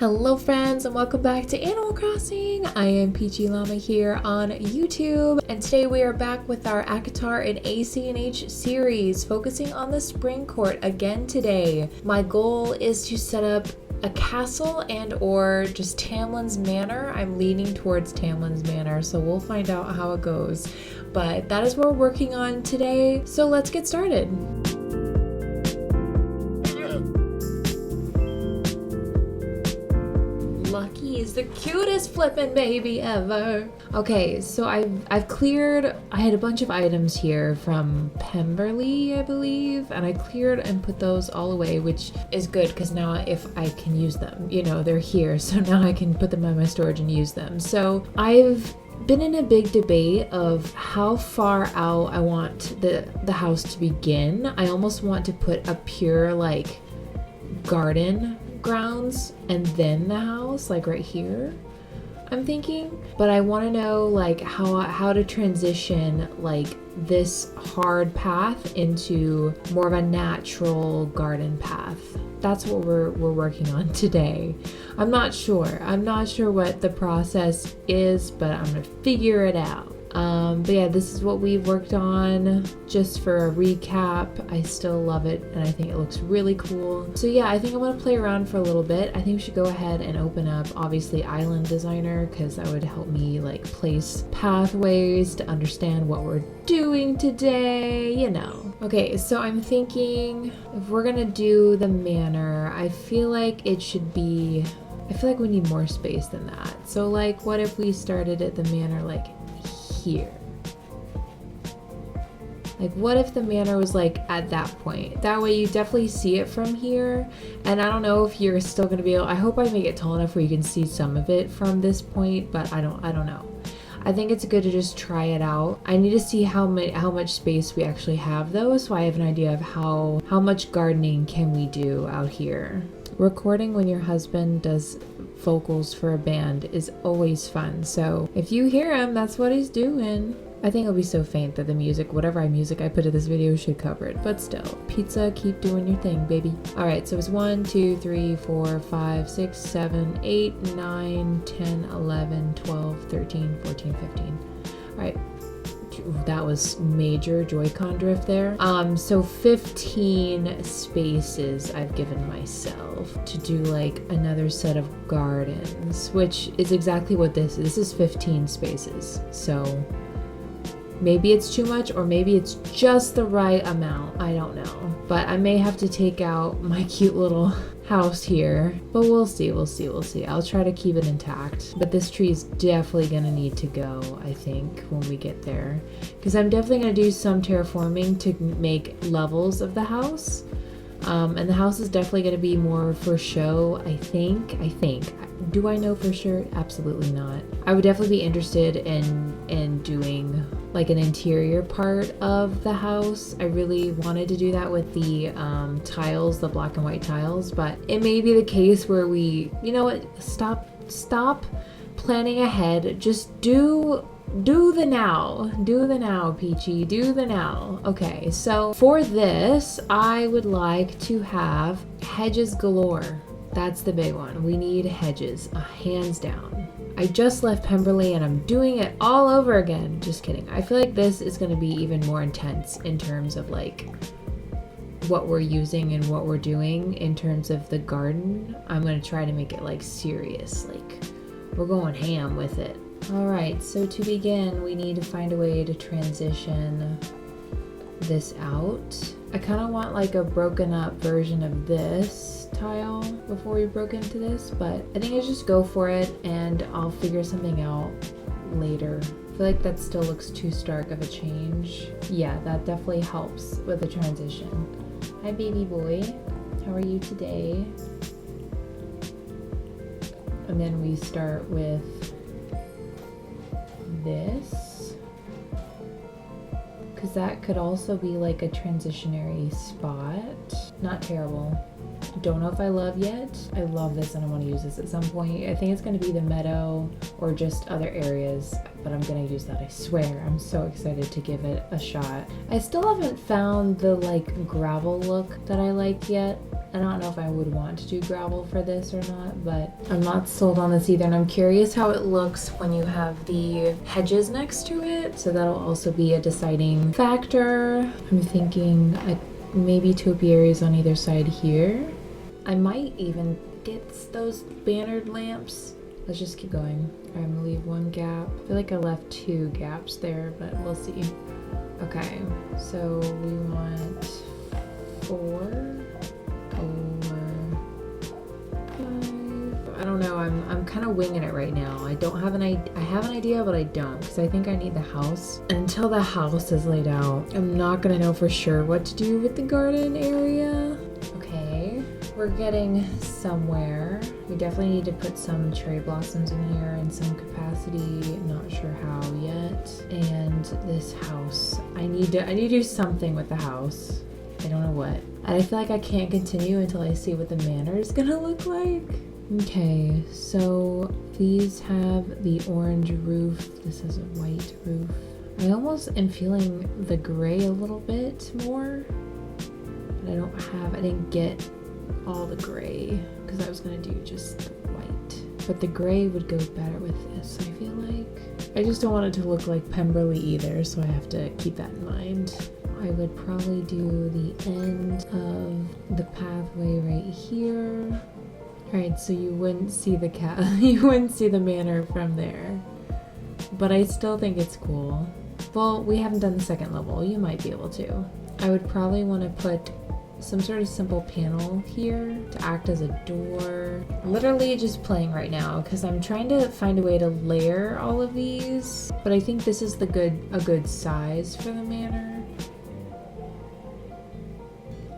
Hello friends and welcome back to Animal Crossing. I am Peachie Llama here on YouTube, and today we are back with our ACOTAR and ACNH series focusing on the spring court again today. My goal is to set up a castle and or just TAMLIN'S Manor. I'm leaning towards TAMLIN'S Manor, so we'll find out how it goes. But that is what we're working on today, so let's get started. Lucky is the cutest flippin' baby ever. Okay, so I've cleared, I had a bunch of items here from Pemberley, I believe, and I cleared and put those all away, which is good because now if I can use them, you know, they're here, so now I can put them in my storage and use them. So I've been in a big debate of how far out I want the house to begin. I almost want to put a pure like garden grounds and then the house, like right here, I'm thinking. But I want to know like how to transition like this hard path into more of a natural garden path. That's what we're working on today. I'm not sure what the process is, but I'm gonna figure it out. But yeah, this is what we've worked on. Just for a recap, I still love it and I think it looks really cool. So yeah, I think I want to play around for a little bit. I think we should go ahead and open up obviously Island Designer, because that would help me like place pathways to understand what we're doing today, you know. Okay, so I'm thinking if we're gonna do the manor, I feel like it should be, I feel like we need more space than that. So like, what if we started at the manor like here? Like what if the manor was like at that point? That way you definitely see it from here. And I don't know if you're still gonna be able, I hope I make it tall enough where you can see some of it from this point, but I don't know. I think it's good to just try it out. I need to see how much space we actually have though, so I have an idea of how much gardening can we do out here. Recording when your husband does vocals for a band is always fun, so if you hear him, that's what he's doing. I think it'll be so faint that the music, whatever music I put in this video should cover it, but still, pizza, keep doing your thing, baby. All right, so it's 1, 2, 3, 4, 5, 6, 7, 8, 9, 10, 11, 12, 13, 14, 15. All right. That was major Joy-Con drift there. So 15 spaces I've given myself to do like another set of gardens, which is exactly what this is. This is 15 spaces. So maybe it's too much or maybe it's just the right amount. I don't know. But I may have to take out my cute little house here, but we'll see. I'll try to keep it intact, but this tree is definitely gonna need to go, I think, when we get there, because I'm definitely gonna do some terraforming to make levels of the house, and the house is definitely gonna be more for show, I think. Do I know for sure? Absolutely not. I would definitely be interested in doing like an interior part of the house. I really wanted to do that with the tiles, the black and white tiles, but it may be the case where we, you know what, stop planning ahead. Just do the now, Peachie, do the now. Okay, so for this, I would like to have hedges galore. That's the big one. We need hedges, hands down. I just left Pemberley and I'm doing it all over again. Just kidding. I feel like this is gonna be even more intense in terms of like what we're using and what we're doing in terms of the garden. I'm gonna try to make it like serious, like we're going ham with it. All right, so to begin, we need to find a way to transition this out. I kind of want like a broken up version of this tile before we broke into this, but I think I just go for it and I'll figure something out later. I feel like that still looks too stark of a change. Yeah, that definitely helps with the transition. Hi baby boy, how are you today? And then we start with this, because that could also be like a transitionary spot. Not terrible. Don't know if I love yet. I love this and I want to use this at some point. I think it's going to be the meadow or just other areas, but I'm going to use that, I swear. I'm so excited to give it a shot. I still haven't found the like gravel look that I like yet. I don't know if I would want to do gravel for this or not, but I'm not sold on this either. And I'm curious how it looks when you have the hedges next to it. So that'll also be a deciding factor. I'm thinking maybe topiaries on either side here. I might even get those bannered lamps. Let's just keep going. I'm gonna leave one gap. I feel like I left 2 gaps there, but we'll see. Okay, so we want 4, 5. I don't know. I'm kind of winging it right now. I don't have I have an idea, but I don't, because I think I need the house. And until the house is laid out, I'm not gonna know for sure what to do with the garden area. Okay, we're getting somewhere. We definitely need to put some cherry blossoms in here in some capacity. Not sure how yet. And this house, I need to do something with the house. I don't know what. And I feel like I can't continue until I see what the manor is gonna look like. Okay, so these have the orange roof. This has a white roof. I almost am feeling the gray a little bit more, but I didn't get all the gray because I was gonna do just the white. But the gray would go better with this, I feel like. I just don't want it to look like Pemberley either, so I have to keep that in mind. I would probably do the end of the pathway right here. Alright, so you wouldn't see the you wouldn't see the manor from there. But I still think it's cool. Well, we haven't done the second level. You might be able to. I would probably want to put some sort of simple panel here to act as a door. Literally just playing right now because I'm trying to find a way to layer all of these. But I think this is a good size for the manor.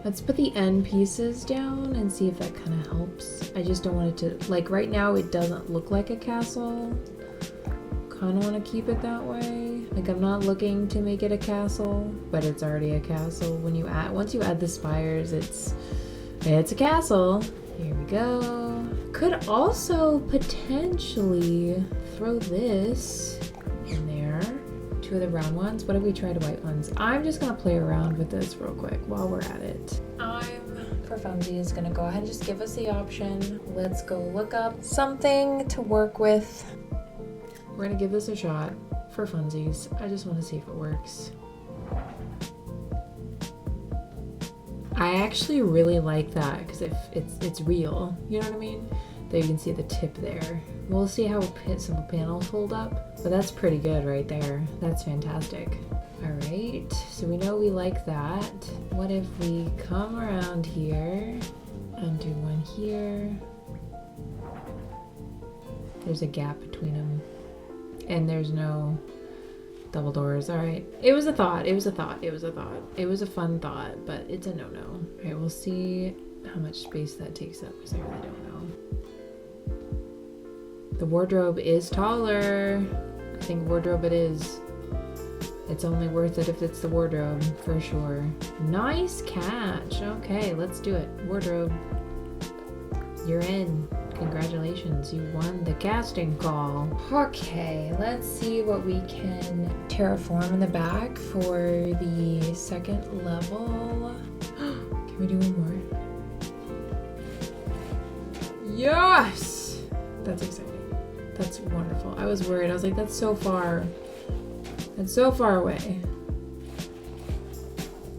Let's put the end pieces down and see if that kind of helps. I just don't want it to, like right now it doesn't look like a castle. Kind of want to keep it that way. Like I'm not looking to make it a castle, but it's already a castle. Once you add the spires, it's a castle. Here we go. Could also potentially throw this in there. 2 of the brown ones. What if we tried white ones? I'm just gonna play around with this real quick while we're at it. For funsies, gonna go ahead and just give us the option. Let's go look up something to work with. We're gonna give this a shot for funsies. I just want to see if it works. I actually really like that because it's real. You know what I mean? There you can see the tip there. We'll see how simple panels hold up, but that's pretty good right there. That's fantastic. All right, so we know we like that. What if we come around here and do one here? There's a gap between them, and there's no double doors. All right, it was a thought. It was a a fun thought, but it's a no-no. All right, we'll see how much space that takes up because I really don't know. The wardrobe is taller. I think wardrobe it is. It's only worth it if it's the wardrobe, for sure. Nice catch. Okay, let's do it. Wardrobe. You're in. Congratulations, you won the casting call. Okay, let's see what we can terraform in the back for the second level. Can we do one more? Yes! That's exciting. That's wonderful. I was worried. I was like, that's so far. That's so far away.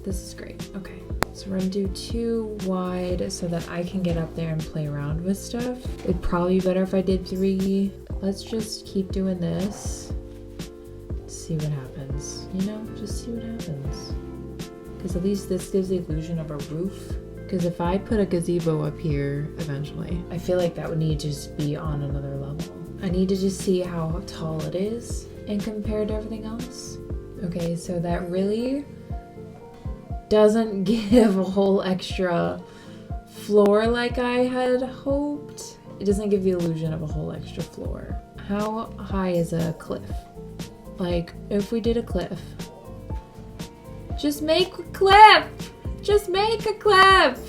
This is great. Okay. So we're gonna do 2 wide so that I can get up there and play around with stuff. It'd probably be better if I did 3. Let's just keep doing this. See what happens. You know, just see what happens. Because at least this gives the illusion of a roof. Because if I put a gazebo up here eventually, I feel like that would need to just be on another level. I need to just see how tall it is and compare to everything else. Okay, so that really doesn't give a whole extra floor like I had hoped. It doesn't give the illusion of a whole extra floor. How high is a cliff? Like, if we did a cliff. Just make a cliff! Just make a cliff!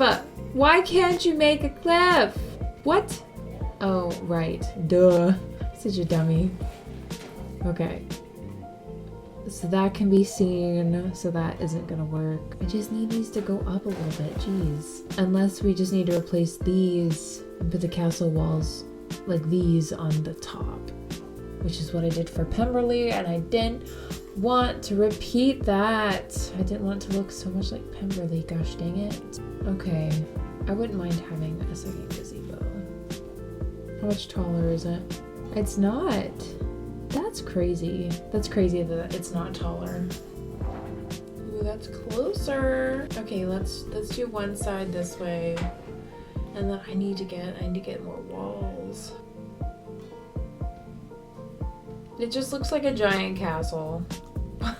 Why can't you make a cliff? What? Oh, right. Duh. Such a dummy. Okay. So that can be seen, so that isn't gonna work. I just need these to go up a little bit, jeez. Unless we just need to replace these and put the castle walls like these on the top, which is what I did for Pemberley, and I didn't want to repeat that. I didn't want to look so much like Pemberley, gosh dang it. Okay, I wouldn't mind having a second gazebo. How much taller is it? It's not. That's crazy. That's crazy that it's not taller. Ooh, that's closer. Okay, let's do one side this way. And then I need to get more walls. It just looks like a giant castle.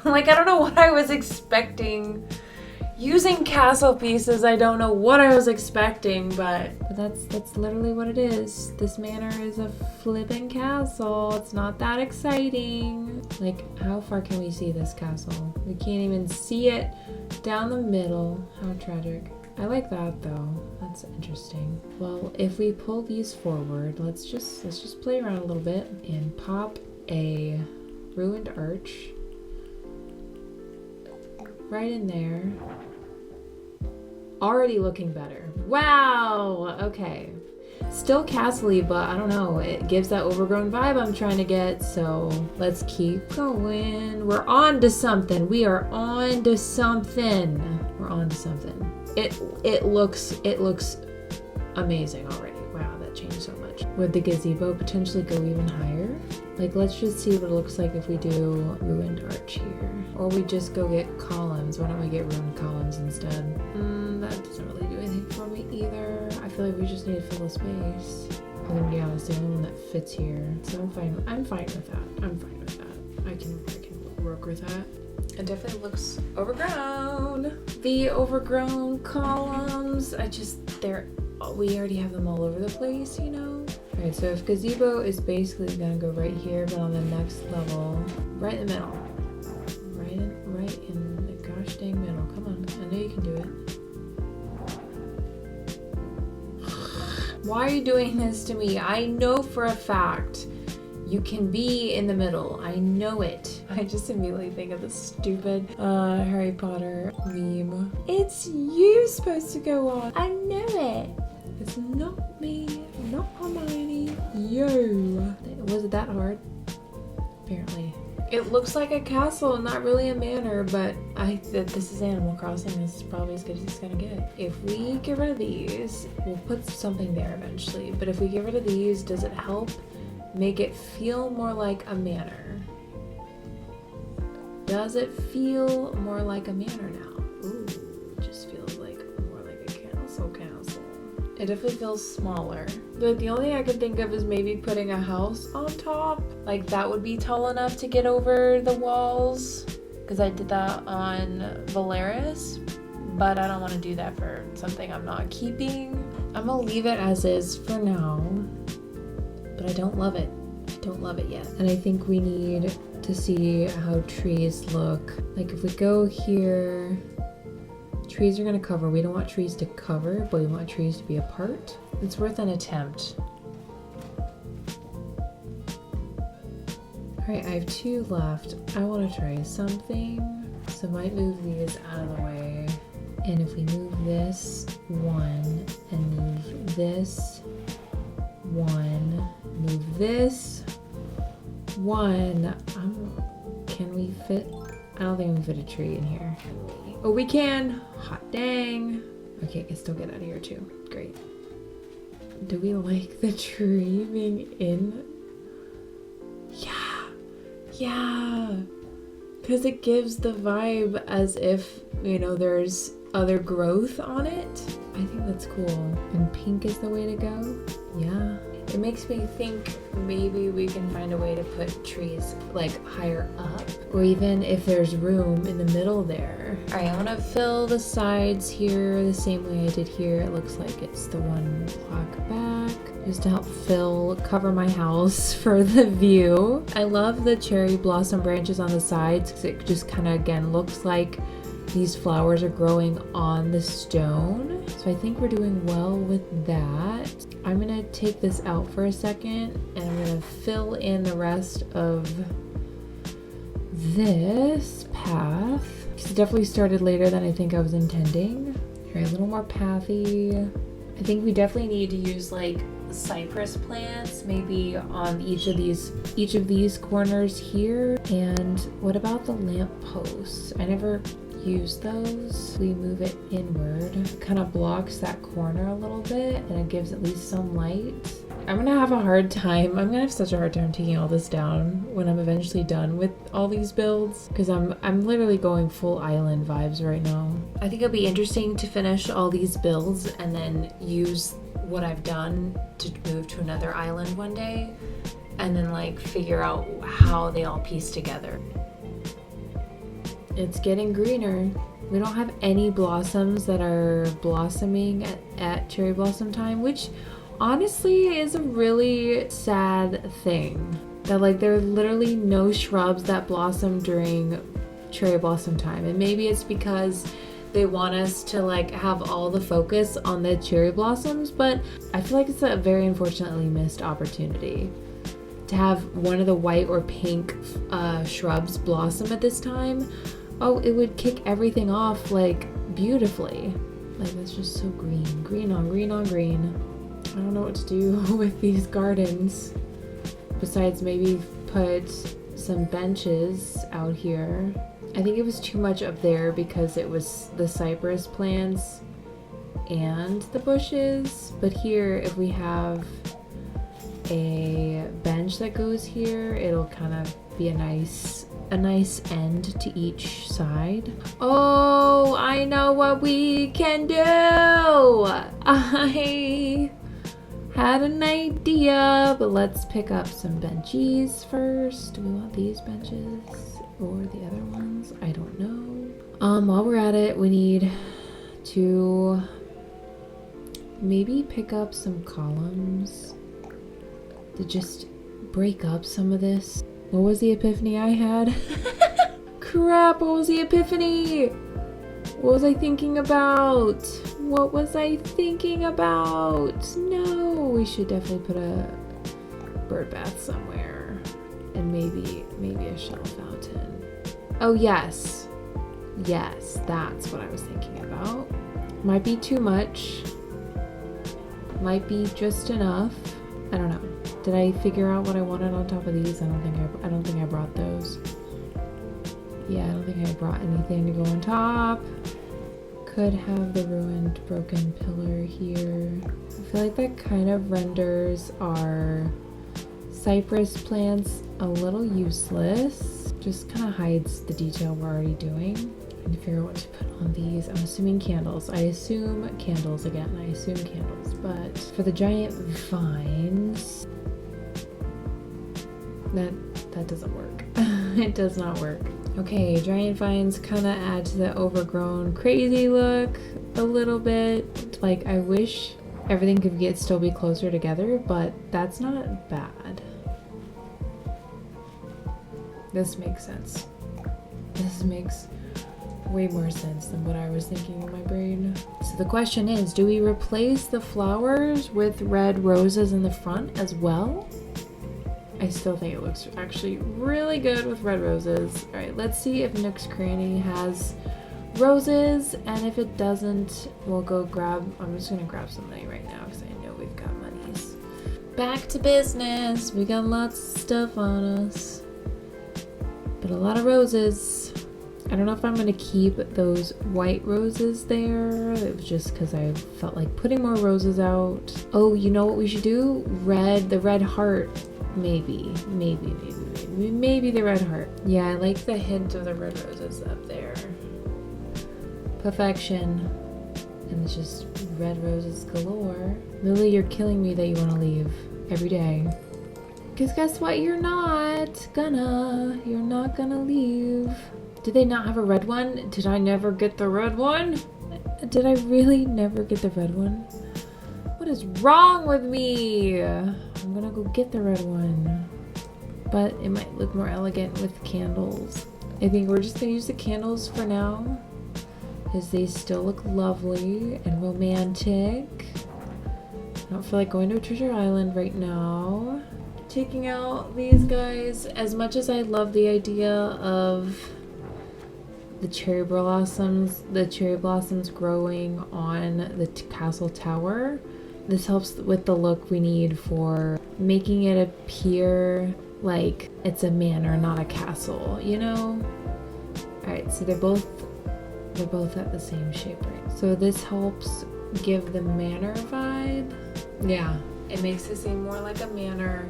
Like, I don't know what I was expecting. Using castle pieces, I don't know what I was expecting, but that's literally what it is. This manor is a flippin' castle. It's not that exciting. Like, how far can we see this castle? We can't even see it down the middle. How tragic. I like that though. That's interesting. Well, if we pull these forward, let's just play around a little bit and pop a ruined arch right in there. Already looking better. Wow, okay. Still castle-y, but I don't know. It gives that overgrown vibe I'm trying to get, so let's keep going. We're on to something. We are on to something. We're on to something. It looks amazing already. Wow, that changed so much. Would the gazebo potentially go even higher? Like, let's just see what it looks like if we do ruined arch here. Or we just go get columns. Why don't we get ruined columns instead? That doesn't really do anything for me either. I feel like we just need to fill the space. I think, yeah, it's the only one that fits here. So I'm fine with that. I'm fine with that. I can work with that. It definitely looks overgrown. The overgrown columns, we already have them all over the place, you know? Alright, so if gazebo is basically gonna go right here, but on the next level, right in the middle. Right in the gosh dang middle. Come on, I know you can do it. Why are you doing this to me? I know for a fact you can be in the middle. I know it. I just immediately think of the stupid Harry Potter meme. It's you supposed to go on. I know it. It's not me, not Hermione. Yo. Was it that hard? Apparently. It looks like a castle, not really a manor, but this is Animal Crossing. This is probably as good as it's gonna get. If we get rid of these, we'll put something there eventually. But if we get rid of these, does it help make it feel more like a manor? Does it feel more like a manor now? Ooh, it just feels like more like a castle. It definitely feels smaller. But the only thing I could think of is maybe putting a house on top. Like, that would be tall enough to get over the walls. Because I did that on Valeris. But I don't want to do that for something I'm not keeping. I'm gonna leave it as is for now. But I don't love it. I don't love it yet. And I think we need to see how trees look. Like, if we go here, trees are gonna cover. We don't want trees to cover, but we want trees to be apart. It's worth an attempt. Alright, I have 2 left. I want to try something. So I might move these out of the way. And if we move this 1 and move this 1, move this 1. Can we fit? I don't think we can fit a tree in here. Oh, we can! Hot dang! Okay, I can still get out of here too. Great. Do we like the tree being in? Yeah! Because it gives the vibe as if, you know, there's other growth on it. I think that's cool. And pink is the way to go? Yeah. It makes me think maybe we can find a way to put trees like higher up, or even if there's room in the middle there. All right, I want to fill the sides here the same way I did here. It looks like it's the 1 block back, just to help cover my house for the view. I love the cherry blossom branches on the sides because it just kind of, again, looks like these flowers are growing on the stone. So I think we're doing well with that. I'm gonna take this out for a second and I'm gonna fill in the rest of this path. It's definitely started later than I think I was intending. All right, a little more pathy. I think we definitely need to use like cypress plants, maybe on each of these corners here. And what about the lamp posts? I never use those. We move it inward. It kind of blocks that corner a little bit and it gives at least some light. I'm gonna have a hard time. I'm gonna have such a hard time taking all this down when I'm eventually done with all these builds, because I'm literally going full island vibes right now. I think it'll be interesting to finish all these builds and then use what I've done to move to another island one day and then like figure out how they all piece together. It's getting greener. We don't have any blossoms that are blossoming at cherry blossom time, which honestly is a really sad thing. That like there are literally no shrubs that blossom during cherry blossom time. And maybe it's because they want us to like have all the focus on the cherry blossoms, but I feel like it's a very unfortunately missed opportunity to have one of the white or pink shrubs blossom at this time. Oh, it would kick everything off like beautifully. Like that's just so green. Green on green on green. I don't know what to do with these gardens besides maybe put some benches out here. I think it was too much up there because it was the cypress plants and the bushes, but here if we have a bench that goes here, it'll kind of be a nice end to each side. Oh, I know what we can do. I had an idea, but let's pick up some benchies first. Do we want these benches or the other ones? I don't know. While we're at it, we need to maybe pick up some columns to just break up some of this. What was the epiphany I had? Crap, what was the epiphany? What was I thinking about? What was I thinking about? No, we should definitely put a bird bath somewhere. And maybe a shell fountain. Oh yes. Yes, that's what I was thinking about. Might be too much. Might be just enough. I don't know. Did I figure out what I wanted on top of these? I don't think I brought those. Yeah, I don't think I brought anything to go on top. Could have the ruined broken pillar here. I feel like that kind of renders our cypress plants a little useless. Just kind of hides the detail we're already doing. I need to figure out what to put on these. I'm assuming candles. I assume candles again. I assume candles. But for the giant vines, that doesn't work. It does not work. Okay, giant vines kind of add to the overgrown crazy look a little bit. Like I wish everything could still be closer together, but that's not bad. This makes sense. This makes way more sense than what I was thinking in my brain. So the question is, do we replace the flowers with red roses in the front as well? I still think it looks actually really good with red roses. All right, let's see if Nook's Cranny has roses, and if it doesn't, we'll go grab, I'm just gonna grab some money right now because I know we've got monies. Back to business. We got lots of stuff on us, but a lot of roses. I don't know if I'm gonna keep those white roses there. It was just because I felt like putting more roses out. Oh, you know what we should do? The red heart. Maybe the red heart. Yeah, I like the hint of the red roses up there. Perfection. And it's just red roses galore. Lily, you're killing me that you want to leave every day. Because guess what? You're not gonna leave. Did they not have a red one? Did I never get the red one? Did I really never get the red one? What is wrong with me? I'm gonna go get the red one. But it might look more elegant with candles. I think we're just gonna use the candles for now, because they still look lovely and romantic. I don't feel like going to a treasure island right now. taking out these guys. As much as I love the idea of the cherry blossoms growing on the castle tower, this helps with the look we need for making it appear like it's a manor, not a castle, you know? Alright, so they're both at the same shape, right? So this helps give the manor vibe. Yeah, it makes it seem more like a manor,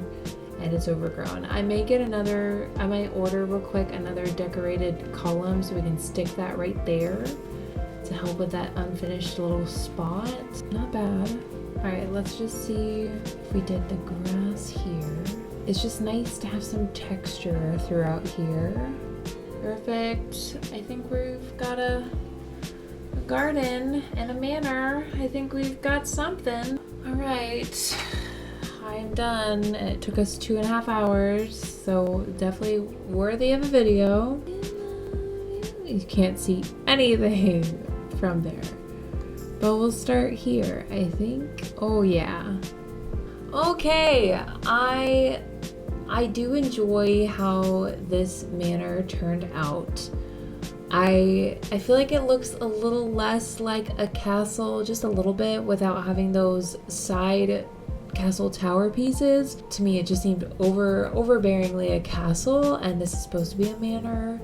and it's overgrown. I might order real quick another decorated column so we can stick that right there to help with that unfinished little spot. Not bad. Alright, let's just see if we did the grass here. It's just nice to have some texture throughout here. Perfect. I think we've got a garden and a manor. I think we've got something. Alright, I'm done. It took us 2.5 hours, so definitely worthy of a video. You can't see anything from there. But we'll start here, I think. Oh yeah. Okay, I do enjoy how this manor turned out. I feel like it looks a little less like a castle, just a little bit, without having those side castle tower pieces. To me, it just seemed overbearingly a castle, and this is supposed to be a manor.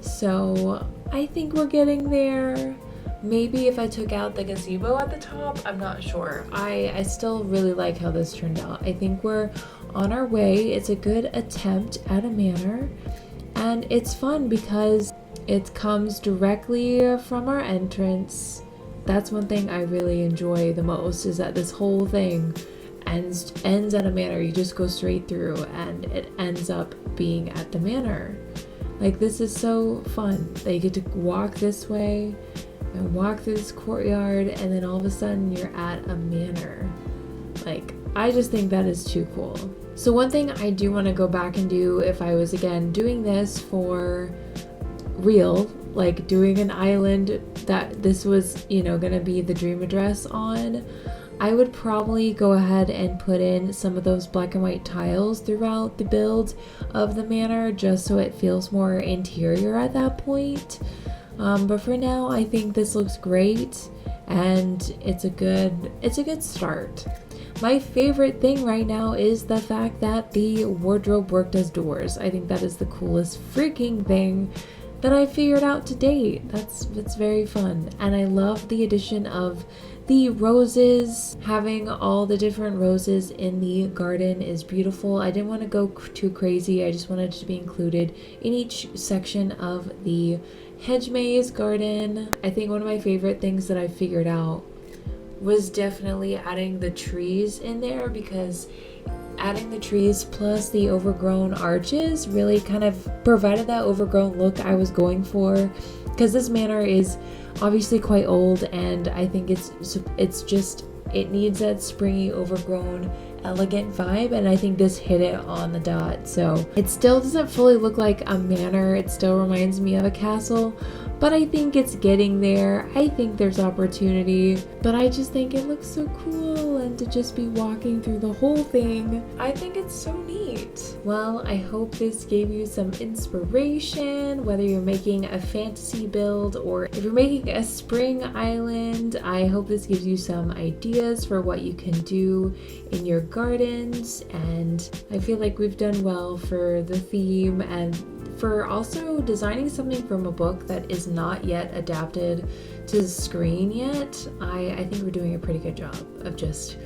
So I think we're getting there. Maybe if I took out the gazebo at the top, I'm not sure. I still really like how this turned out. I think we're on our way. It's a good attempt at a manor, and it's fun because it comes directly from our entrance. That's one thing I really enjoy the most, is that this whole thing ends at a manor. You just go straight through and it ends up being at the manor. Like, this is so fun that you get to walk this way and walk through this courtyard, and then all of a sudden you're at a manor. Like, I just think that is too cool. So one thing I do want to go back and do, if I was again doing this for real, like doing an island that this was, you know, gonna be the dream address on, I would probably go ahead and put in some of those black and white tiles throughout the build of the manor, just so it feels more interior at that point. But for now, I think this looks great, and it's a good start. My favorite thing right now is the fact that the wardrobe worked as doors. I think that is the coolest freaking thing that I figured out to date. It's very fun, and I love the addition of the roses. Having all the different roses in the garden is beautiful. I didn't want to go too crazy. I just wanted it to be included in each section of the hedge maze garden. I think one of my favorite things that I figured out was definitely adding the trees in there, because adding the trees plus the overgrown arches really kind of provided that overgrown look I was going for, because this manor is obviously quite old, and I think it needs that springy, overgrown, elegant vibe, and I think this hit it on the dot. So it still doesn't fully look like a manor, it still reminds me of a castle, but I think it's getting there. I think there's opportunity, but I just think it looks so cool, and to just be walking through the whole thing, I think it's so neat. Well, I hope this gave you some inspiration, whether you're making a fantasy build or if you're making a spring island. I hope this gives you some ideas for what you can do in your gardens, and I feel like we've done well for the theme and for also designing something from a book that is not yet adapted to the screen yet. I think we're doing a pretty good job of just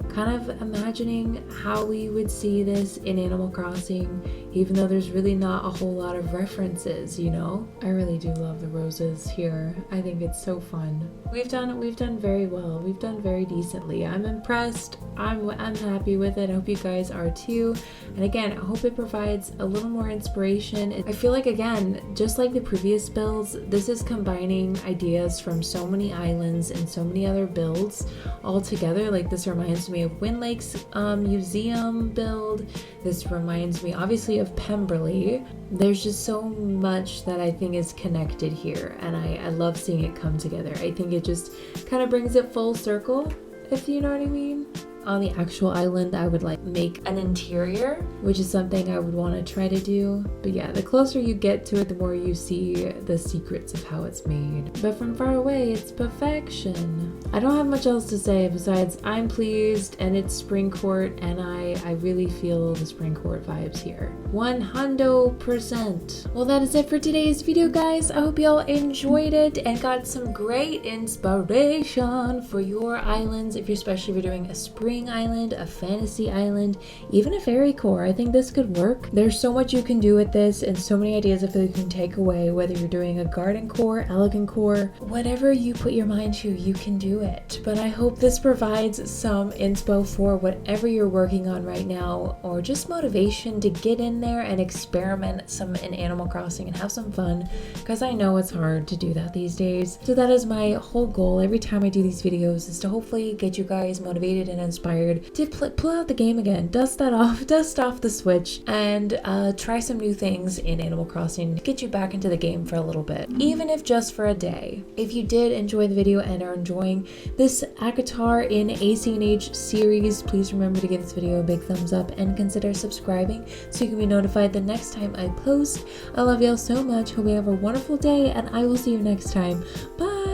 kind of imagining how we would see this in Animal Crossing, even though there's really not a whole lot of references, you know? I really do love the roses here. I think it's so fun. We've done very well. We've done very decently. I'm impressed. I'm happy with it. I hope you guys are too. And again, I hope it provides a little more inspiration. I feel like, again, just like the previous builds, this is combining ideas from so many islands and so many other builds all together. Like, this reminds me of Wind Lake's museum build. This reminds me obviously of Pemberley. There's just so much that I think is connected here, and I love seeing it come together. I think it just kind of brings it full circle, if you know what I mean. on the actual island, I would like make an interior, which is something I would want to try to do. But yeah, the closer you get to it, the more you see the secrets of how it's made. But from far away, it's perfection. I don't have much else to say besides I'm pleased, and it's spring court, and I really feel the spring court vibes here. 100%. Well, that is it for today's video, guys. I hope y'all enjoyed it and got some great inspiration for your islands, especially if you're doing a spring island, a fantasy island, even a fairy core. I think this could work. There's so much you can do with this and so many ideas I feel you can take away, whether you're doing a garden core, elegant core, whatever you put your mind to, you can do it. But I hope this provides some inspo for whatever you're working on right now, or just motivation to get in there and experiment some in Animal Crossing and have some fun, because I know it's hard to do that these days. So that is my whole goal every time I do these videos, is to hopefully get you guys motivated and inspired to pull out the game again, dust off the Switch, and try some new things in Animal Crossing to get you back into the game for a little bit, even if just for a day. If you did enjoy the video and are enjoying this ACOTAR in ACNH series, please remember to give this video a big thumbs up and consider subscribing so you can be notified the next time I post. I love y'all so much. Hope you have a wonderful day, and I will see you next time. Bye!